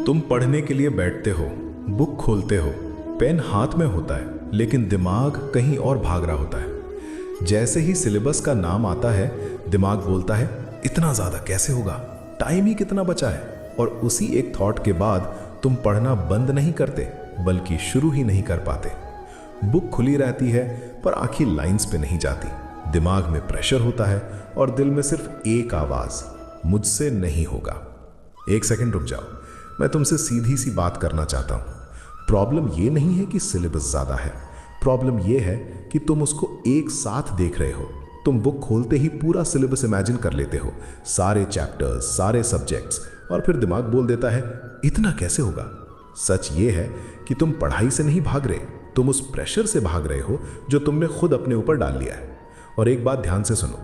तुम पढ़ने के लिए बैठते हो, बुक खोलते हो, पेन हाथ में होता है, लेकिन दिमाग कहीं और भाग रहा होता है। जैसे ही सिलेबस का नाम आता है, दिमाग बोलता है इतना ज़्यादा कैसे होगा, टाइम ही कितना बचा है। और उसी एक थॉट के बाद तुम पढ़ना बंद नहीं करते, बल्कि शुरू ही नहीं कर पाते। बुक खुली रहती है पर आखिर लाइंस पे नहीं जाती। दिमाग में प्रेशर होता है और दिल में सिर्फ एक आवाज़, मुझसे नहीं होगा। एक सेकंड रुक जाओ, मैं तुमसे सीधी सी बात करना चाहता हूँ। प्रॉब्लम ये नहीं है कि सिलेबस ज़्यादा है, प्रॉब्लम ये है कि तुम उसको एक साथ देख रहे हो। तुम बुक खोलते ही पूरा सिलेबस इमेजिन कर लेते हो, सारे चैप्टर्स, सारे सब्जेक्ट्स, और फिर दिमाग बोल देता है इतना कैसे होगा। सच ये है कि तुम पढ़ाई से नहीं भाग रहे, तुम उस प्रेशर से भाग रहे हो जो तुमने खुद अपने ऊपर डाल लिया है। और एक बात ध्यान से सुनो,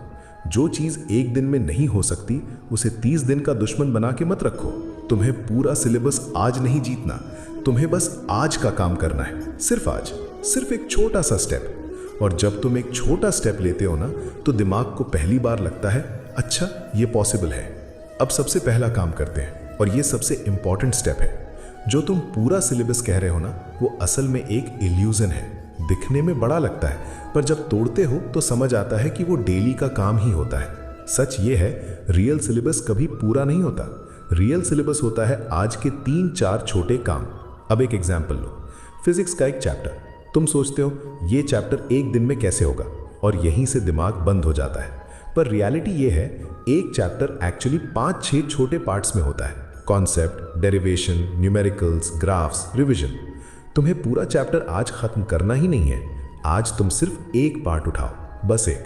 जो चीज़ एक दिन में नहीं हो सकती उसे 30 दिन का दुश्मन बना के मत रखो। तुम्हें पूरा सिलेबस आज नहीं जीतना, तुम्हें बस आज का काम करना है, सिर्फ आज, सिर्फ एक छोटा सा स्टेप। और जब तुम एक छोटा स्टेप लेते हो ना, तो दिमाग को पहली बार लगता है अच्छा ये पॉसिबल है। अब सबसे पहला काम करते हैं, और ये सबसे इंपॉर्टेंट स्टेप है। जो तुम पूरा सिलेबस कह रहे हो ना, वो असल में एक इल्यूजन है। दिखने में बड़ा लगता है, पर जब तोड़ते हो तो समझ आता है कि वो डेली का काम ही होता है। सच ये है, रियल सिलेबस कभी पूरा नहीं होता। रियल सिलेबस होता है आज के 3-4 छोटे काम। अब एक एग्जाम्पल लो, फिजिक्स का एक चैप्टर। तुम सोचते हो ये चैप्टर एक दिन में कैसे होगा, और यहीं से दिमाग बंद हो जाता है। पर रियलिटी ये है, एक चैप्टर एक्चुअली 5-6 छोटे पार्ट्स में होता है। Concept, derivation, numericals, graphs, revision. तुम्हें पूरा चैप्टर आज खत्म करना ही नहीं है। आज तुम सिर्फ एक पार्ट उठाओ, बस एक।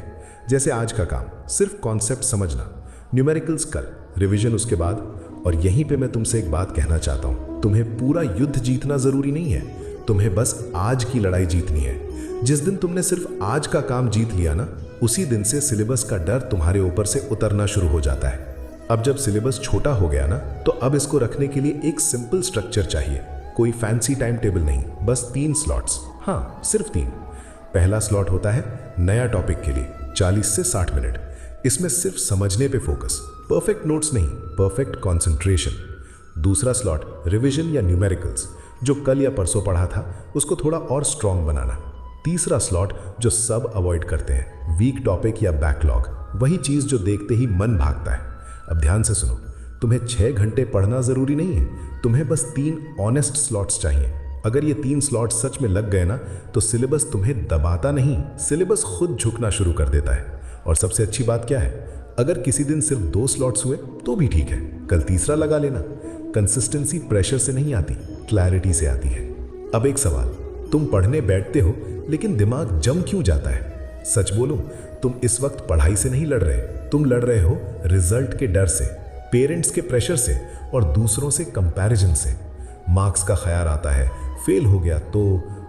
जैसे आज का काम सिर्फ कॉन्सेप्ट समझना, न्यूमेरिकल्स कल, रिविजन उसके बाद। और यहीं पे मैं तुमसे एक बात कहना चाहता हूँ, तुम्हें पूरा युद्ध जीतना जरूरी नहीं है, तुम्हें बस आज की लड़ाई जीतनी है। जिस दिन तुमने सिर्फ आज का काम जीत लिया ना, उसी दिन से सिलेबस का डर तुम्हारे ऊपर से उतरना शुरू हो जाता है। अब जब सिलेबस छोटा हो गया ना, तो अब इसको रखने के लिए एक सिंपल स्ट्रक्चर चाहिए। कोई फैंसी टाइम टेबल नहीं, बस 3 स्लॉट्स। हाँ, सिर्फ 3। पहला स्लॉट होता है नया टॉपिक के लिए, 40 से 60 मिनट। इसमें सिर्फ समझने पे फोकस, परफेक्ट नोट्स नहीं, परफेक्ट कंसंट्रेशन। दूसरा स्लॉट रिवीजन या न्यूमेरिकल्स, जो कल या परसों पढ़ा था उसको थोड़ा और स्ट्रांग बनाना। तीसरा स्लॉट जो सब अवॉइड करते हैं, वीक टॉपिक या बैकलॉग, वही चीज़ जो देखते ही मन भागता है। अब ध्यान से सुनो, तुम्हें 6 घंटे पढ़ना ज़रूरी नहीं है, तुम्हें बस 3 ऑनेस्ट स्लॉट्स चाहिए। अगर ये 3 स्लॉट्स सच में लग गए ना, तो सिलेबस तुम्हें दबाता नहीं, सिलेबस खुद झुकना शुरू कर देता है। और सबसे अच्छी बात क्या है, अगर किसी दिन सिर्फ 2 स्लॉट्स हुए तो भी ठीक है, कल तीसरा लगा लेना। कंसिस्टेंसी प्रेशर से नहीं आती, क्लैरिटी से आती है। अब एक सवाल, तुम पढ़ने बैठते हो लेकिन दिमाग जम क्यों जाता है? सच बोलो, तुम इस वक्त पढ़ाई से नहीं लड़ रहे, तुम लड़ रहे हो रिजल्ट के डर से, पेरेंट्स के प्रेशर से, और दूसरों से कंपैरिजन से। मार्क्स का ख्याल आता है, फेल हो गया तो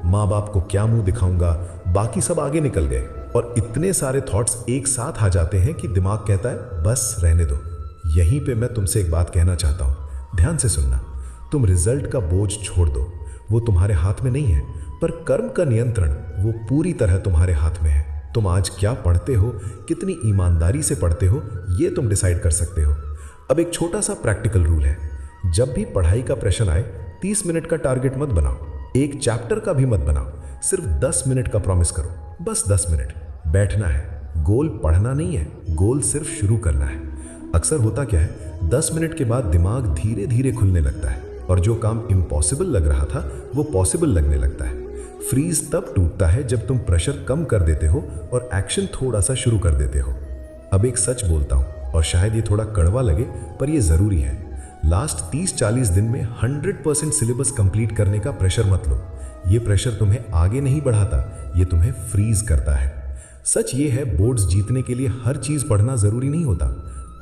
माँ बाप को क्या मुंह दिखाऊंगा, बाकी सब आगे निकल गए। और इतने सारे थॉट्स एक साथ आ जाते हैं कि दिमाग कहता है बस रहने दो। यहीं पे मैं तुमसे एक बात कहना चाहता हूँ, ध्यान से सुनना। तुम रिजल्ट का बोझ छोड़ दो, वो तुम्हारे हाथ में नहीं है, पर कर्म का नियंत्रण वो पूरी तरह तुम्हारे हाथ में है। तुम आज क्या पढ़ते हो, कितनी ईमानदारी से पढ़ते हो, ये तुम डिसाइड कर सकते हो। अब एक छोटा सा प्रैक्टिकल रूल है, जब भी पढ़ाई का प्रेशर आए 30 मिनट का टारगेट मत बनाओ, एक चैप्टर का भी मत बनाओ, सिर्फ 10 मिनट का प्रॉमिस करो, बस 10 मिनट बैठना है। गोल पढ़ना नहीं है, गोल सिर्फ शुरू करना है। अक्सर होता क्या है, 10 मिनट के बाद दिमाग धीरे धीरे खुलने लगता है, और जो काम इम्पॉसिबल लग रहा था वो पॉसिबल लगने लगता है। फ्रीज तब टूटता है जब तुम प्रेशर कम कर देते हो और एक्शन थोड़ा सा शुरू कर देते हो। अब एक सच बोलता हूँ, और शायद ये थोड़ा कड़वा लगे, पर ये ज़रूरी है। लास्ट 30-40 दिन में 100% सिलेबस कंप्लीट करने का प्रेशर मत लो। ये प्रेशर तुम्हें आगे नहीं बढ़ाता, ये तुम्हें फ्रीज करता है। सच ये है, बोर्ड्स जीतने के लिए हर चीज़ पढ़ना ज़रूरी नहीं होता।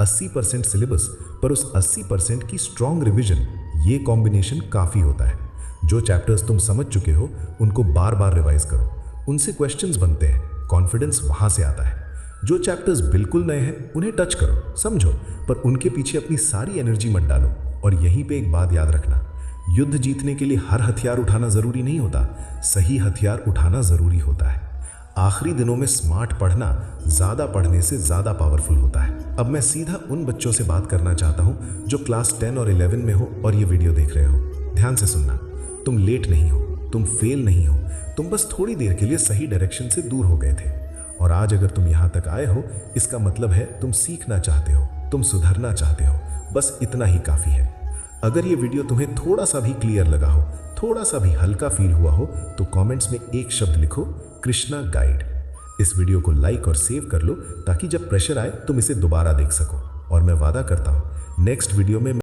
80% सिलेबस पर उस 80% की स्ट्रॉन्ग रिविजन, ये कॉम्बिनेशन काफ़ी होता है। जो चैप्टर्स तुम समझ चुके हो उनको बार बार रिवाइज करो, उनसे क्वेश्चंस बनते हैं, कॉन्फिडेंस वहाँ से आता है। जो चैप्टर्स बिल्कुल नए हैं उन्हें टच करो, समझो, पर उनके पीछे अपनी सारी एनर्जी मत डालो। और यहीं पे एक बात याद रखना, युद्ध जीतने के लिए हर हथियार उठाना ज़रूरी नहीं होता, सही हथियार उठाना ज़रूरी होता है। आखिरी दिनों में स्मार्ट पढ़ना ज़्यादा पढ़ने से ज़्यादा पावरफुल होता है। अब मैं सीधा उन बच्चों से बात करना चाहता हूँ जो क्लास 10 और 11 में हो और ये वीडियो देख रहे हो। ध्यान से सुनना, तुम लेट नहीं हो, तुम फेल नहीं हो, तुम बस थोड़ी देर के लिए सही डायरेक्शन से दूर हो गए थे। और आज अगर तुम यहाँ तक आए हो, इसका मतलब है तुम सीखना चाहते हो, तुम सुधरना चाहते हो। बस इतना ही काफ़ी है। अगर ये वीडियो तुम्हें थोड़ा सा भी क्लियर लगा हो, थोड़ा सा भी हल्का फील हुआ हो, तो कमेंट्स में एक शब्द लिखो, कृष्णा गाइड। इस वीडियो को लाइक और सेव कर लो ताकि जब प्रेशर आए तुम इसे दोबारा देख सको। और मैं वादा करता हूँ नेक्स्ट वीडियो में